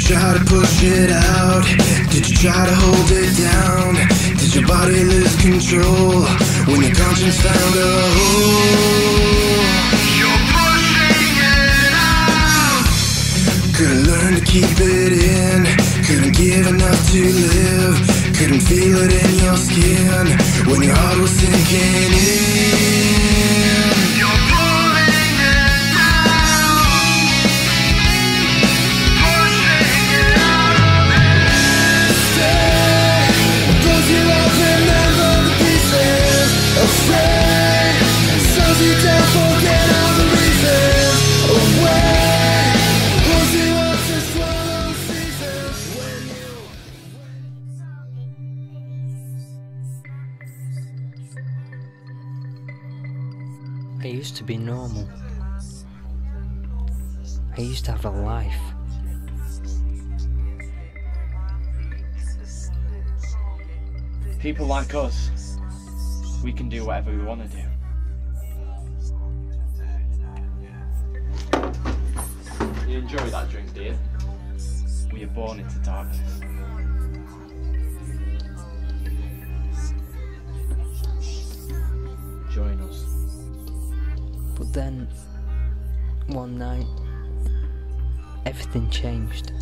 try to push it out? Did you try to hold it down? Did your body lose control when your conscience found a hole? You're pushing it out. Couldn't learn to keep it in, couldn't give enough to live, couldn't feel it in your skin when your heart was sinking in. You're pulling it down, pushing it out of there. Stay, close your eyes, remember the pieces. Afraid, slows you down, forget all the reasons. Away, close your eyes and swallow seasons when you. I used to be normal. I used to have a life. People like us, we can do whatever we want to do. You enjoy that drink, do you? We are born into darkness. Join us. But then, one night, everything changed.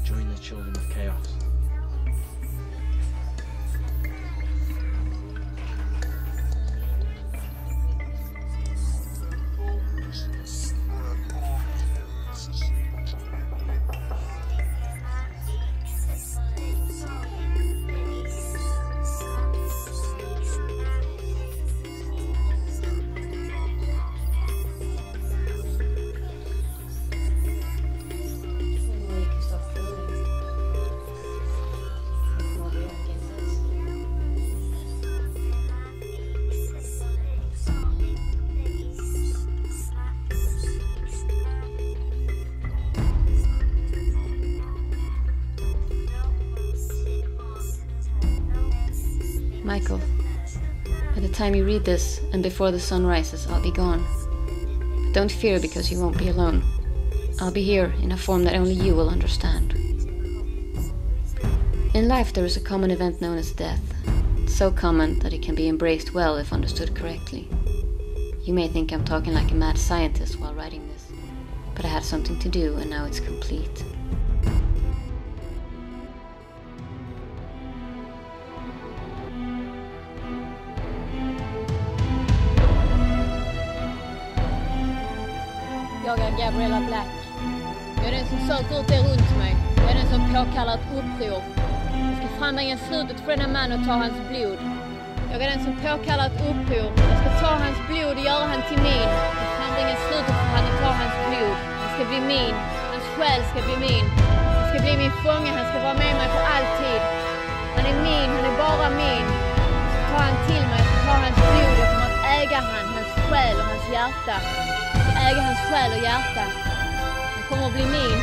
Join the children of chaos. Michael, by the time you read this and before the sun rises, I'll be gone. But don't fear, because you won't be alone. I'll be here in a form that only you will understand. In life there is a common event known as death. It's so common that it can be embraced well if understood correctly. You may think I'm talking like a mad scientist while writing this, but I had something to do and now it's complete. Jag är Gabriella Black. Jag är den som söker ut er runt mig. Jag är den som påkallar ett uppror. Jag ska frambringa slutet för denna man och ta hans blod. Jag är den som påkallar ett uppror. Jag ska ta hans blod och göra han till min. Jag ska frambringa slutet för han och ta hans blod. Han ska bli min. Hans själ ska bli min. Han ska bli min fånge. Han ska vara med mig för alltid. Han är min. Han är bara min. Jag ska ta han till mig. Jag ska ta hans blod. Jag kommer att äga han, hans själ och hans hjärta. Äga hans själ och hjärta. Han kommer att bli min.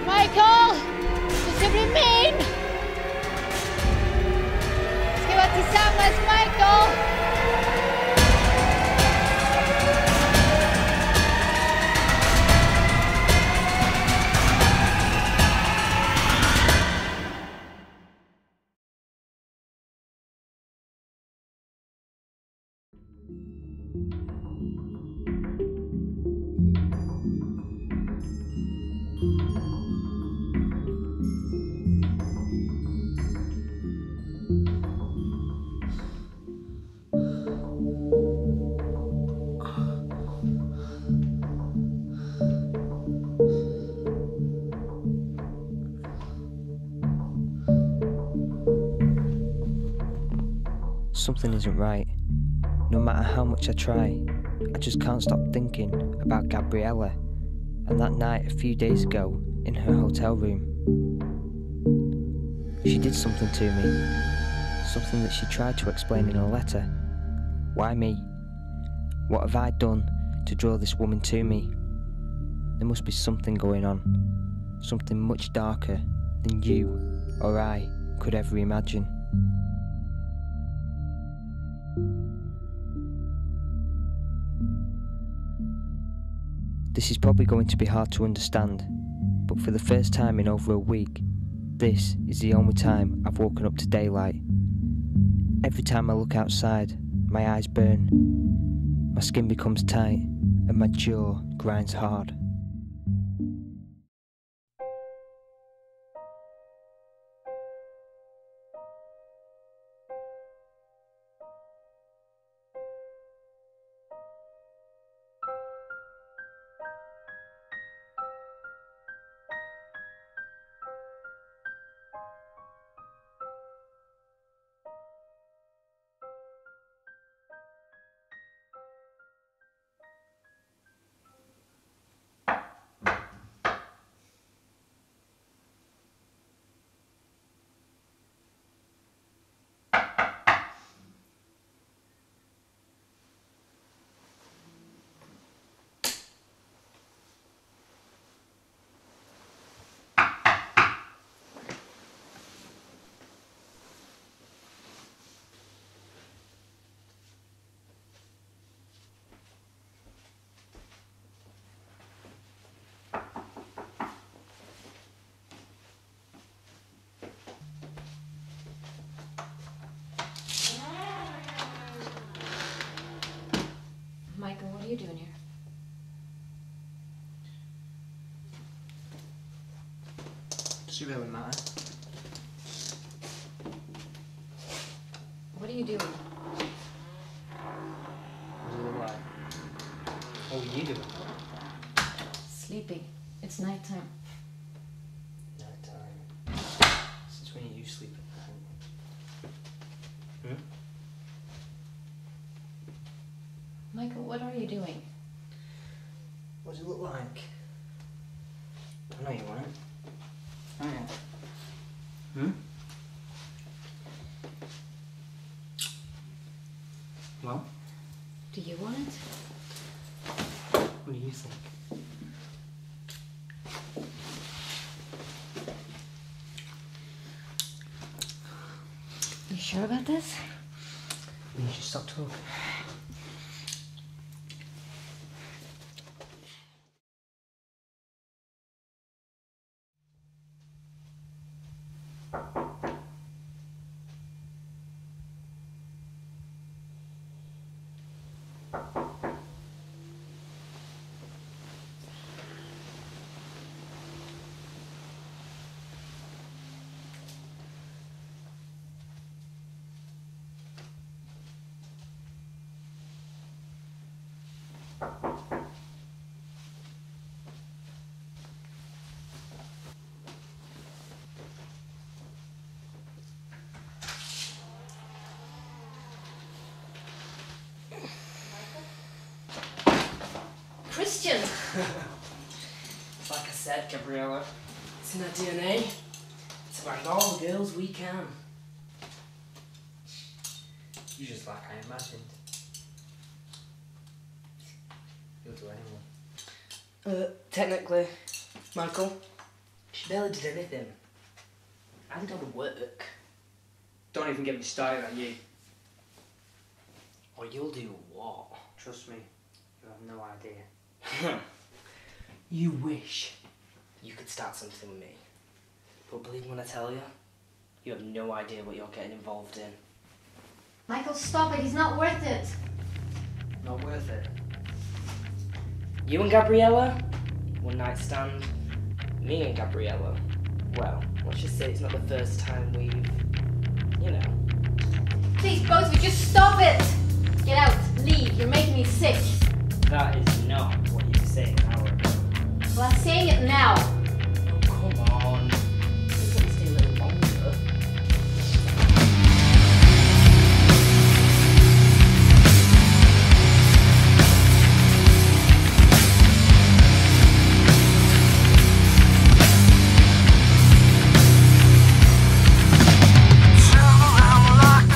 Michael! Du ska bli min! Tillsammans, Michael! Something isn't right. No matter how much I try, I just can't stop thinking about Gabriella and that night a few days ago in her hotel room. She did something to me, something that she tried to explain in a letter. Why me? What have I done to draw this woman to me? There must be something going on, something much darker than you or I could ever imagine. This is probably going to be hard to understand, but for the first time in over a week, this is the only time I've woken up to daylight. Every time I look outside, my eyes burn, my skin becomes tight, and my jaw grinds hard. Michael, what are you doing here? Does it really matter? What are you doing? What does it look like? What were you doing? Sleeping. It's nighttime. Nighttime. Since when are you sleeping at night? Michael, what are you doing? What does it look like? I know you want it. Oh yeah. Well, Do you want it? what do you think? You sure about this? You should stop talking. Christian! Like I said, Gabriella, it's in our DNA. It's about all the girls we can. You just like I imagined. You'll do anyone. Technically, Michael, she barely did anything. I did all the work. Don't even get me started on you. Or you'll do what? Trust me, you have no idea. You wish you could start something with me. But believe me when I tell you, you have no idea what you're getting involved in. Michael, stop it. He's not worth it. Not worth it. You and Gabriella, one night stand. Me and Gabriella, well, let's just say it's not the first time we've, you know. Please, both of you, just stop it. Get out. Leave. You're making me sick. That is not what you were saying an hour ago. Well, I'm saying it now. Oh, come on. It's going to stay a little longer. Turn around like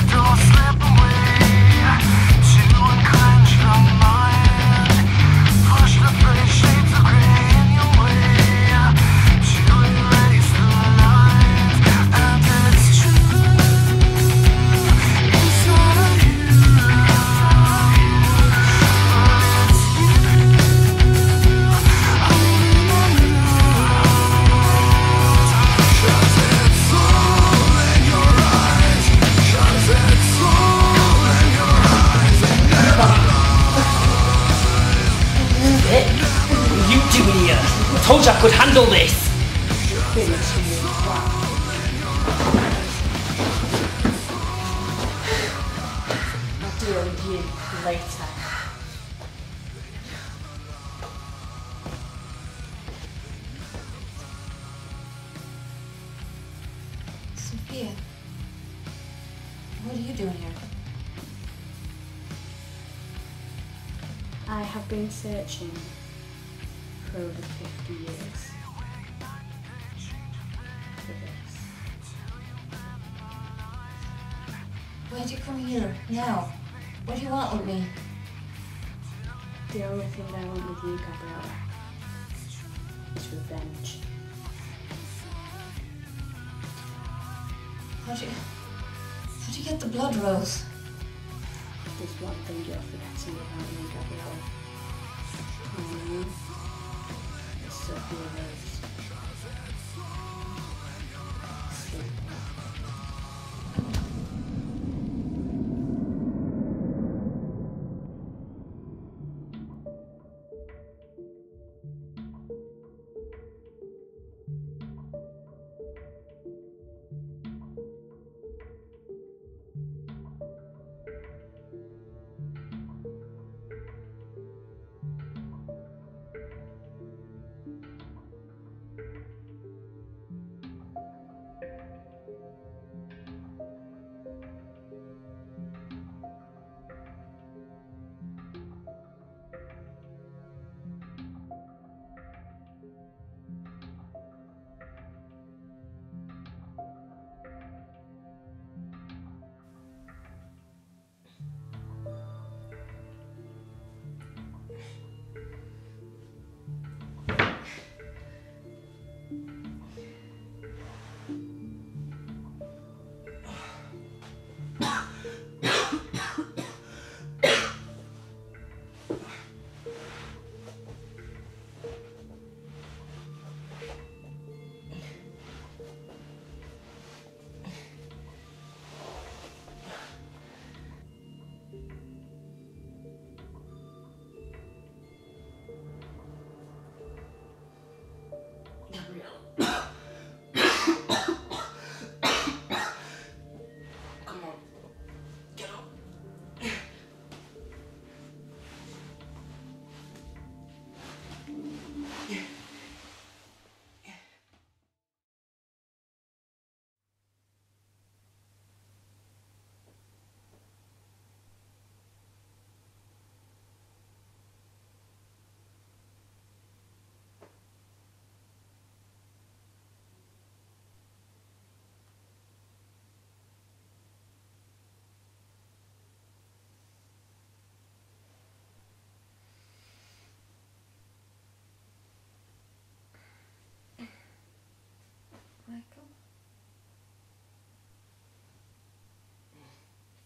told you I could handle this! I'll deal with you later. Sophia, what are you doing here? I have been searching for over 50 years for this. Why'd you come here now? What do you want with me? The only thing I want with you, Gabriella, is revenge. How'd you get the blood rose? There's one thing you're forgetting about me, Gabriella. My name is Sophia Rose. Sleep well. Michael?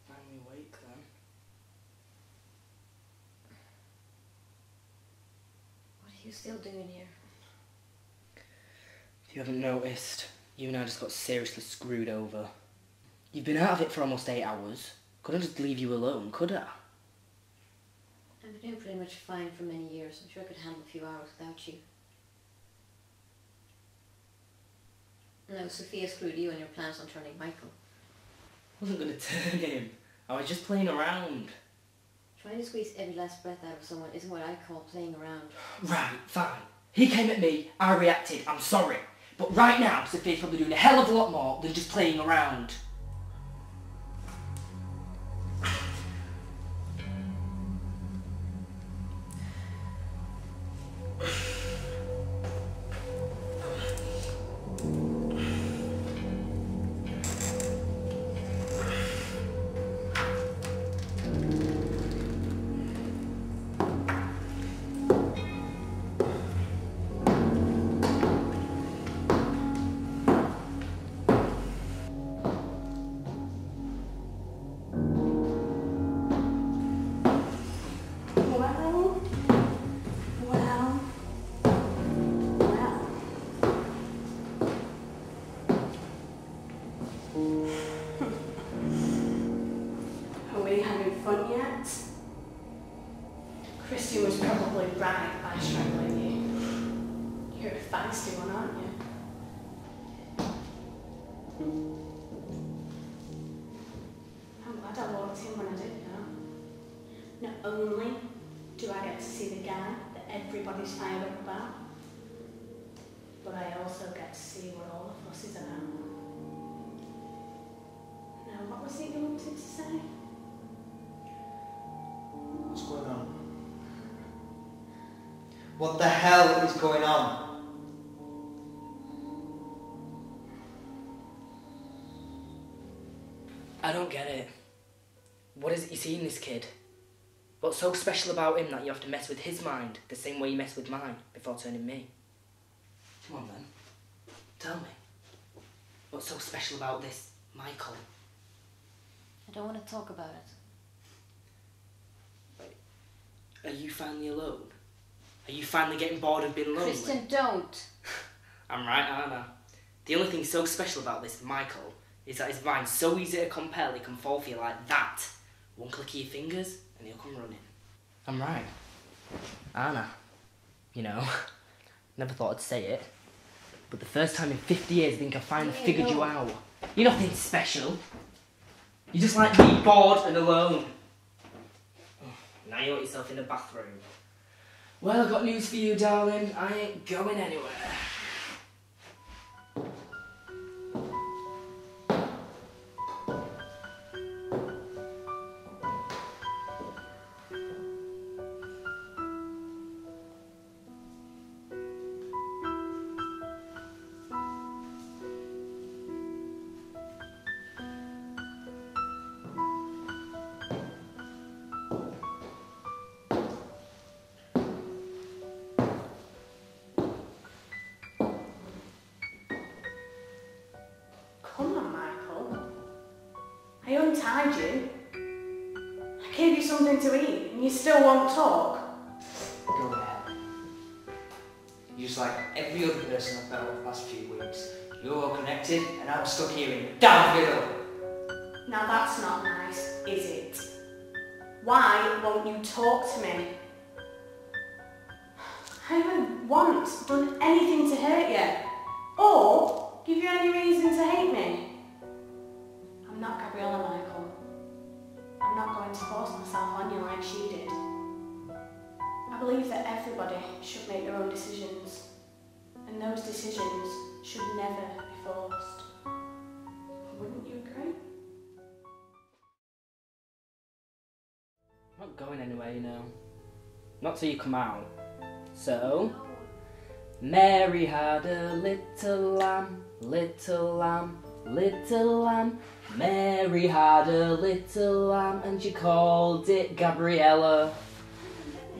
Finally awake then. What are you still doing here? If you haven't noticed, you and I just got seriously screwed over. You've been out of it for almost 8 hours. Couldn't just leave you alone, could I? I've been doing pretty much fine for many years. I'm sure I could handle a few hours without you. No, Sophia screwed you and your plans on turning Michael. I wasn't going to turn him. I was just playing around. Trying to squeeze every last breath out of someone isn't what I call playing around. Right, fine. He came at me, I reacted, I'm sorry. But right now, Sophia's probably doing a hell of a lot more than just playing around. Fun yet? Christy was probably right by strangling you. You're a feisty one, aren't you? I'm glad I walked in when I did, though. Not only do I get to see the guy that everybody's fired up about, but I also get to see what all the fuss is about. Now, what was it you wanted to say? What's going on? What the hell is going on? I don't get it. What is it you see in this kid? What's so special about him that you have to mess with his mind the same way you mess with mine before turning me? Come on then. Tell me. What's so special about this Michael? I don't want to talk about it. Wait. Are you finally alone? Are you finally getting bored of being lonely? Kristen, don't. I'm right, aren't I? The only thing so special about this Michael is that his mind's so easy to compel he can fall for you like that. One click of your fingers and he'll come running. I'm right, aren't I? You know, never thought I'd say it, but the first time in 50 years I think I finally figured you out. You're nothing special. You're just like me, bored and alone. Now you want yourself in the bathroom. Well, I've got news for you, darling. I ain't going anywhere. Come on, Michael. I untied you. I gave you something to eat and you still won't talk. Go ahead. You're just like every other person I've met over the last few weeks. You're all connected and I'm stuck here in the damn middle. Now that's not nice, is it? Why won't you talk to me? I haven't once done anything to hurt you. Or give you any reason to hate me. I'm not Gabriella, Michael. I'm not going to force myself on you like she did. I believe that everybody should make their own decisions, and those decisions should never be forced. Wouldn't you agree? I'm not going anywhere, you know. Not till you come out. So, Mary had a little lamb, little lamb, little lamb. Mary had a little lamb and she called it Gabriella.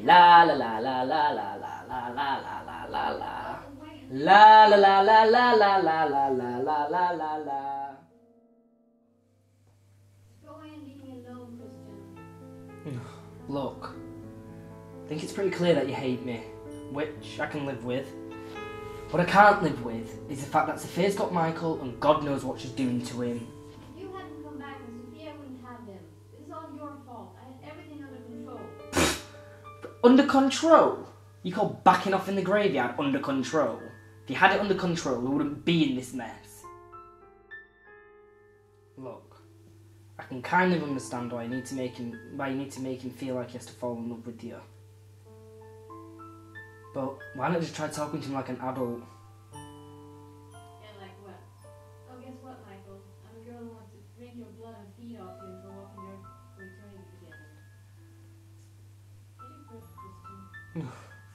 La la la la la la la la la la la la. La la la la la la la la la la la la la. Go away and leave me alone, Christian. Look, I think it's pretty clear that you hate me, which I can live with. What I can't live with is the fact that Sophia's got Michael and God knows what she's doing to him. If you hadn't come back, then Sophia wouldn't have them. This is all your fault. I had everything under control. Under control? You call backing off in the graveyard under control? If you had it under control, we wouldn't be in this mess. Look, I can kind of understand why you need to make him feel like he has to fall in love with you. But why not just try talking to him like an adult? And like what? Oh, guess what, Michael? I'm a girl who wants to drink your blood and feed off you for walking your eternity together. Get your grip, Christian.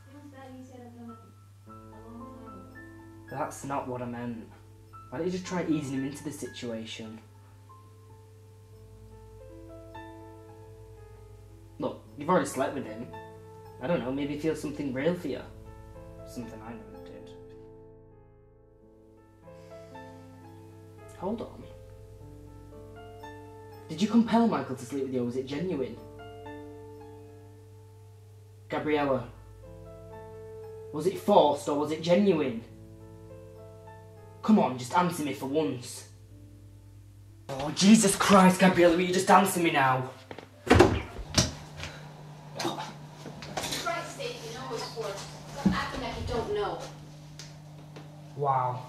It was that easy to come up a long time ago. That's not what I meant. Why don't you just try easing him into the situation? Look, you've already slept with him. I don't know, maybe feel something real for you. Something I never did. Hold on. Did you compel Michael to sleep with you, or was it genuine? Gabriella, was it forced or was it genuine? Come on, just answer me for once. Oh, Jesus Christ, Gabriella, will you just answer me now? Christ's sake, you know it's for. Stop acting like you don't know. Wow.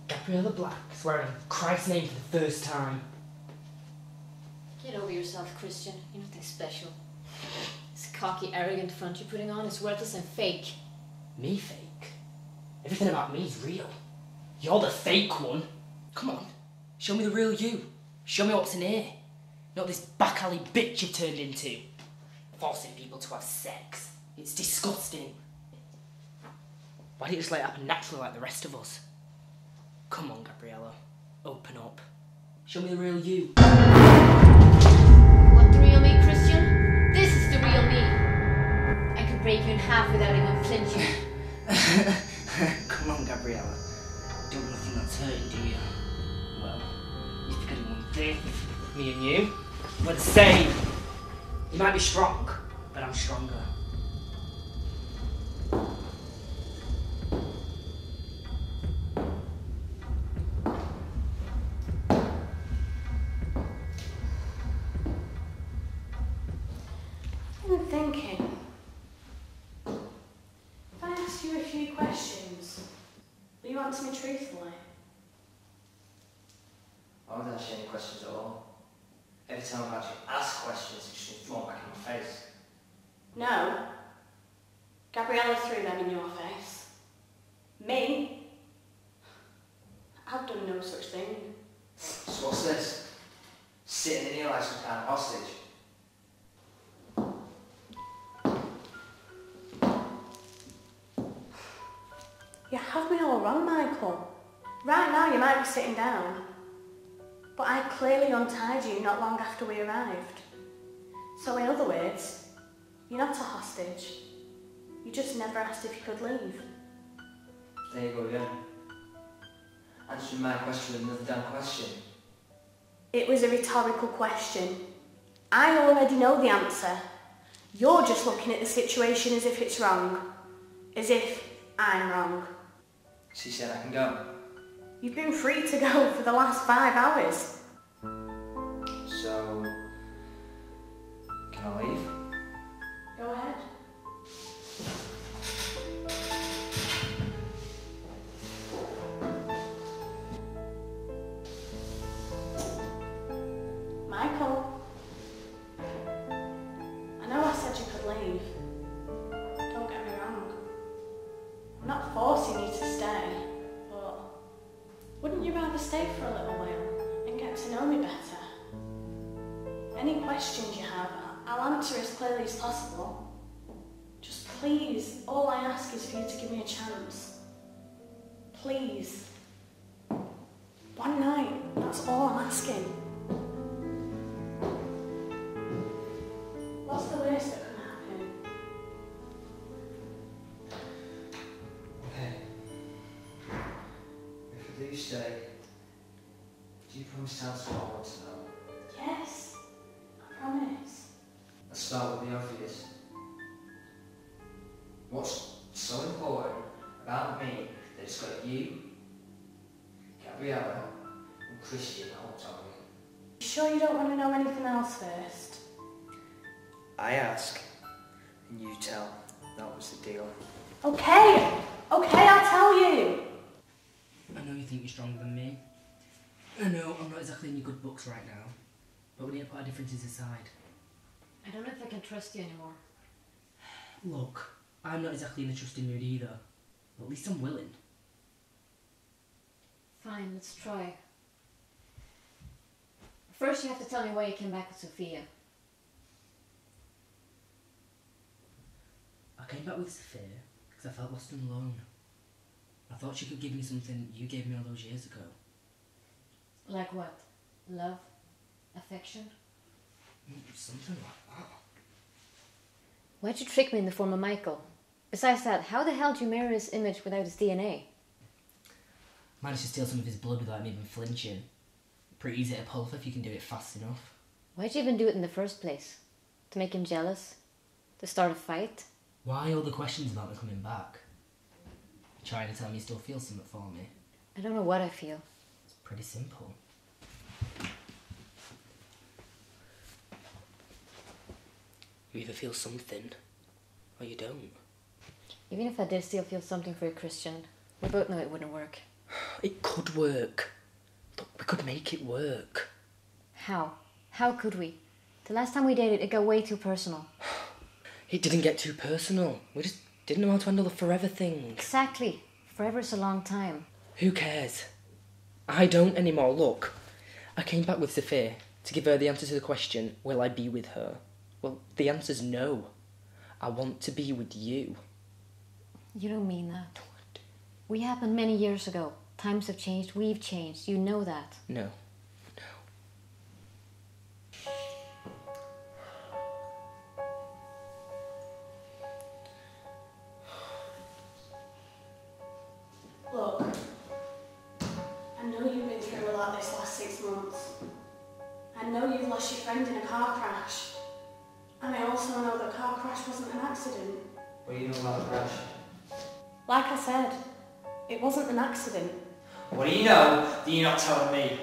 Gabriella Black swearing Christ's name for the first time. Get over yourself, Christian. You're nothing special. This cocky, arrogant front you're putting on is worthless and fake. Me fake? Everything about me is real. You're the fake one. Come on, show me the real you. Show me what's in here. Not this back alley bitch you've turned into. Forcing people to have sex. It's disgusting. Why don't you just let it happen naturally like the rest of us? Come on, Gabriella. Open up. Show me the real you. Want the real me, Christian? This is the real me. I could break you in half without even flinching. Come on, Gabriella. Don't nothing that's hurting, do you? Well, you're forgetting one thing. Me and you, we're the same. You might be strong, but I'm stronger. I'm thinking, if I ask you a few questions, will you answer me truthfully? I won't ask you any questions at all. Every time I've actually asked questions, it's just thrown back in my face. No. Gabriella threw them in your face. Me? I've done no such thing. So what's this? Sitting in here like some kind of hostage? You have me all wrong, Michael. Right now you might be sitting down, but I clearly untied you not long after we arrived. So in other words, you're not a hostage. You just never asked if you could leave. There you go again. Answering my question with another damn question. It was a rhetorical question. I already know the answer. You're just looking at the situation as if it's wrong. As if I'm wrong. She said I can go. You've been free to go for the last 5 hours. So, can I leave? Go ahead. Michael, I know I said you could leave. Don't get me wrong. I'm not forcing you to stay, but wouldn't you rather stay for a little while and get to know me better? Any questions you have, I'll answer as clearly as possible. Just please, all I ask is for you to give me a chance. Please. One night, that's all I'm asking. What's the worst that can happen? Okay. If I do stay, do you promise to answer what I want to know? Yes, I promise. Let's start with the obvious. What's so important about me that it's got you, Gabriella, and Christian hooked on me? You sure you don't want to know anything else first? I ask, and you tell. That was the deal. Okay, I'll tell you. I know you think you're stronger than me. I know I'm not exactly in your good books right now, but we need to put our differences aside. I don't know if I can trust you anymore. Look, I'm not exactly in the trusting mood either, but at least I'm willing. Fine, let's try. First you have to tell me why you came back with Sophia. I came back with Sophia because I felt lost and alone. I thought she could give me something you gave me all those years ago. Like what? Love? Affection? Something like that. Why'd you trick me in the form of Michael? Besides that, how the hell did you mirror his image without his DNA? Managed to steal some of his blood without me even flinching. Pretty easy to pull off if you can do it fast enough. Why'd you even do it in the first place? To make him jealous? To start a fight? Why all the questions about me coming back? You're trying to tell me you still feel something for me? I don't know what I feel. It's pretty simple. You either feel something, or you don't. Even if I did still feel something for you, Christian, We both know it wouldn't work. It could work. Look, we could make it work. How? How could we? The last time we dated, it got way too personal. It didn't get too personal. We just didn't know how to handle the forever thing. Exactly. Forever is a long time. Who cares? I don't anymore. Look, I came back with Sophia to give her the answer to the question, will I be with her? Well, the answer's no. I want to be with you. You don't mean that. We happened many years ago. Times have changed, we've changed. You know that. No. Look, I know you've been through a lot this last 6 months. I know you've lost your friend in a car crash. And I also know the car crash wasn't an accident. What do you know about the crash? Like I said, it wasn't an accident. What do you know that you're not telling me?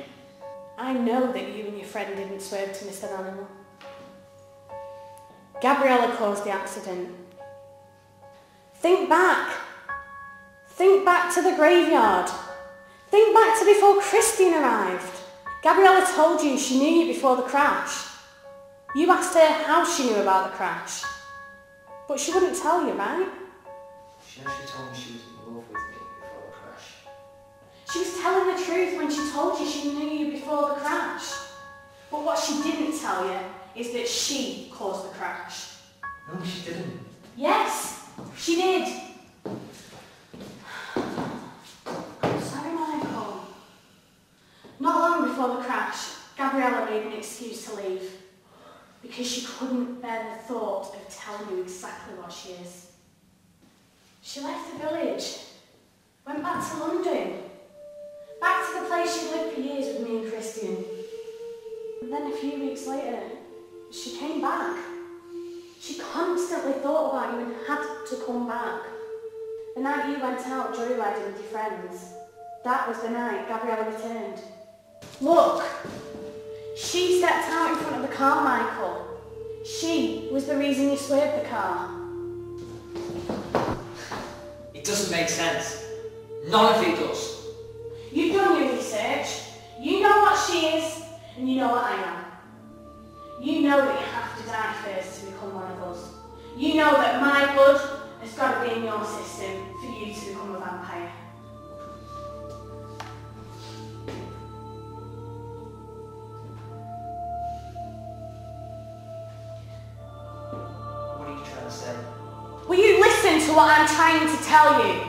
I know that you and your friend didn't swerve to miss an animal. Gabriella caused the accident. Think back. Think back to the graveyard. Think back to before Christine arrived. Gabriella told you she knew you before the crash. You asked her how she knew about the crash. But she wouldn't tell you, right? She actually told me she was in love with me before the crash. She was telling the truth when she told you she knew you before the crash. But what she didn't tell you is that she caused the crash. No, she didn't. Yes, she did. Sorry, Michael. Not long before the crash, Gabriella made an excuse to leave because she couldn't bear the thought of telling you exactly what she is. She left the village, went back to London, back to the place she'd lived for years with me and Christian. And then a few weeks later, she came back. She constantly thought about you and had to come back. The night you went out joyriding with your friends, that was the night Gabriella returned. Look, she stepped out in front of the car, Michael. She was the reason you swerved the car. It doesn't make sense. None of it does. You've done your research. You know what she is, and you know what I am. You know that you have to die first to become one of us. You know that my blood has got to be in your system for you to become a vampire. What are you trying to say? Will you listen to what I'm trying to tell you?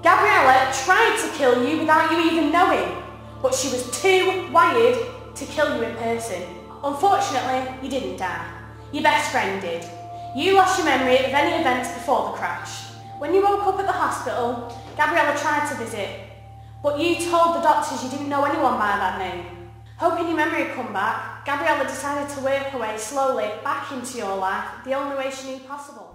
Gabriella tried to kill you without you even knowing, but she was too wired to kill you in person. Unfortunately, you didn't die. Your best friend did. You lost your memory of any events before the crash. When you woke up at the hospital, Gabriella tried to visit, but you told the doctors you didn't know anyone by that name. Hoping your memory would come back, Gabriella decided to work her way slowly back into your life the only way she knew possible.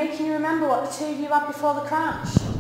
making you remember what the two of you had before the crash?